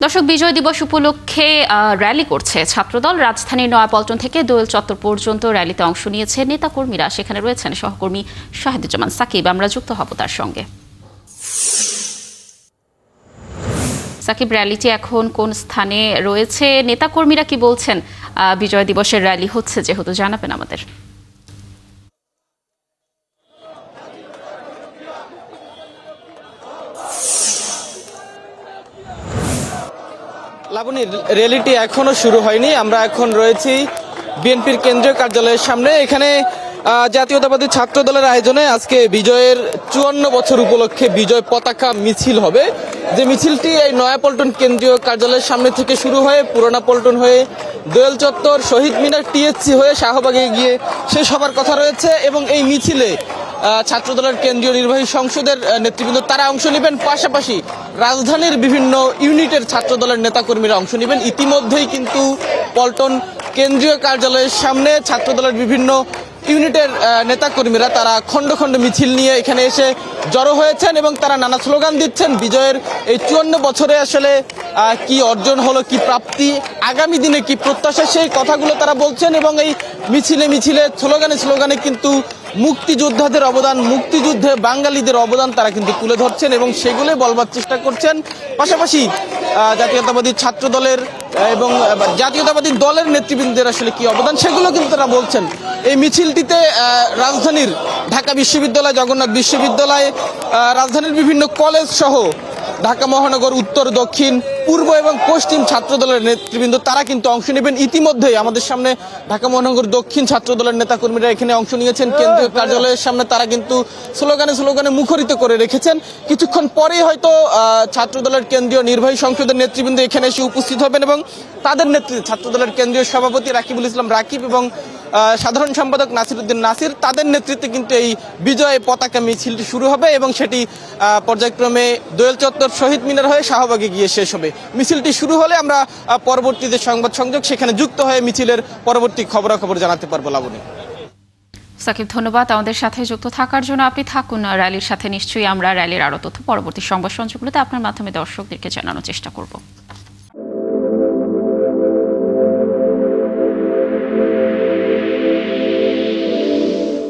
দর্শক, বিজয় দিবস উপলক্ষে র্যালি করছে ছাত্রদল। রাজধানীর নয়াপল্টন থেকে দোয়েল চত্বর পর্যন্ত র্যালিতে অংশ নিয়েছে নেতাকর্মীরা। সেখানে রয়েছেন সহকর্মী শাহিদুজ্জামান সাকিব। আমরা যুক্ত হব তার সঙ্গে। সাকিব, র্যালিটি এখন কোন স্থানে রয়েছে? নেতাকর্মীরা কি বলছেন? বিজয় দিবসের র্যালি হচ্ছে যেহেতু, জানাবেন আমাদের। লাবণী, র্যালিটি এখনো শুরু হয়নি। আমরা এখন রয়েছি বিএনপির কেন্দ্রীয় কার্যালয়ের সামনে। এখানে জাতীয়তাবাদী ছাত্র দলের আয়োজনে আজকে বিজয়ের 54 বছর উপলক্ষে বিজয় পতাকা মিছিল হবে। যে মিছিলটি এই নয়াপল্টন কেন্দ্রীয় কার্যালয়ের সামনে থেকে শুরু হয়ে পুরানা পল্টন হয়ে দোয়েল চত্বর, শহীদ মিনার, টিএসসি হয়ে শাহবাগে গিয়ে শেষ হবার কথা রয়েছে। এবং এই মিছিলে ছাত্রদলের কেন্দ্রীয় নির্বাহী সংসদের নেতৃবৃন্দ তারা অংশ নেবেন, পাশাপাশি রাজধানীর বিভিন্ন ইউনিটের ছাত্রদলের নেতাকর্মীরা অংশ নেবেন। ইতিমধ্যেই কিন্তু পল্টন কেন্দ্রীয় কার্যালয়ের সামনে ছাত্রদলের বিভিন্ন ইউনিটের নেতাকর্মীরা তারা খণ্ড খণ্ড মিছিল নিয়ে এখানে এসে জড়ো হয়েছেন এবং তারা নানা স্লোগান দিচ্ছেন। বিজয়ের এই 54 বছরে আসলে কি অর্জন হলো, কি প্রাপ্তি, আগামী দিনে কি প্রত্যাশা, সেই কথাগুলো তারা বলছেন। এবং এই মিছিলে মিছিলে স্লোগানে স্লোগানে কিন্তু মুক্তিযোদ্ধাদের অবদান, মুক্তিযুদ্ধে বাঙালিদের অবদান তারা কিন্তু তুলে ধরছেন এবং সেগুলো বলবার চেষ্টা করছেন। পাশাপাশি জাতীয়তাবাদী ছাত্র দলের এবং জাতীয়তাবাদী দলের নেতৃবৃন্দের আসলে কি অবদান, সেগুলো কিন্তু তারা বলছেন। এই মিছিলটিতে রাজধানীর ঢাকা বিশ্ববিদ্যালয়, জগন্নাথ বিশ্ববিদ্যালয়, রাজধানীর বিভিন্ন কলেজ সহ ঢাকা মহানগর উত্তর, দক্ষিণ, পূর্ব এবং পশ্চিম ছাত্রদলের নেতৃবৃন্দ তারা কিন্তু অংশ নেবেন। ইতিমধ্যেই আমাদের সামনে ঢাকা মহানগর দক্ষিণ ছাত্রদলের নেতাকর্মীরা এখানে অংশ নিয়েছেন কেন্দ্রীয় কার্যালয়ের সামনে। তারা কিন্তু স্লোগানে স্লোগানে মুখরিত করে রেখেছেন। কিছুক্ষণ পরেই হয়তো ছাত্রদলের কেন্দ্রীয় নির্বাহী সংসদের নেতৃবৃন্দ এখানে এসে উপস্থিত হবেন এবং তাদের নেতৃত্বে ছাত্রদলের কেন্দ্রীয় সভাপতি রাকিবুল ইসলাম রাকিব এবং সাধারণ সম্পাদক নাসিরউদ্দিন নাসির, তাদের নেতৃত্বে কিন্তু এই বিজয় পতাকা মিছিলটি শুরু হবে এবং সেটি পর্যায়ক্রমে দোয়েল চত্বর, শহীদ মিনার হয়ে শাহবাগে গিয়ে শেষ হবে। মিছিলটি শুরু হলে আমরা পরবর্তীতে সংবাদ সংযোগ সেখানে যুক্ত হয়ে মিছিলের পরবর্তী খবরাখবর জানাতে পারবো। লাবণী। সাকিব, ধন্যবাদ আমাদের সাথে যুক্ত থাকার জন্য। আপনি থাকুন র্যালির সাথে। নিশ্চয়ই আমরা র্যালির আরো তথ্য পরবর্তী সংবাদ সংযোগগুলোতে আপনার মাধ্যমে দর্শকদেরকে জানানোর চেষ্টা করব।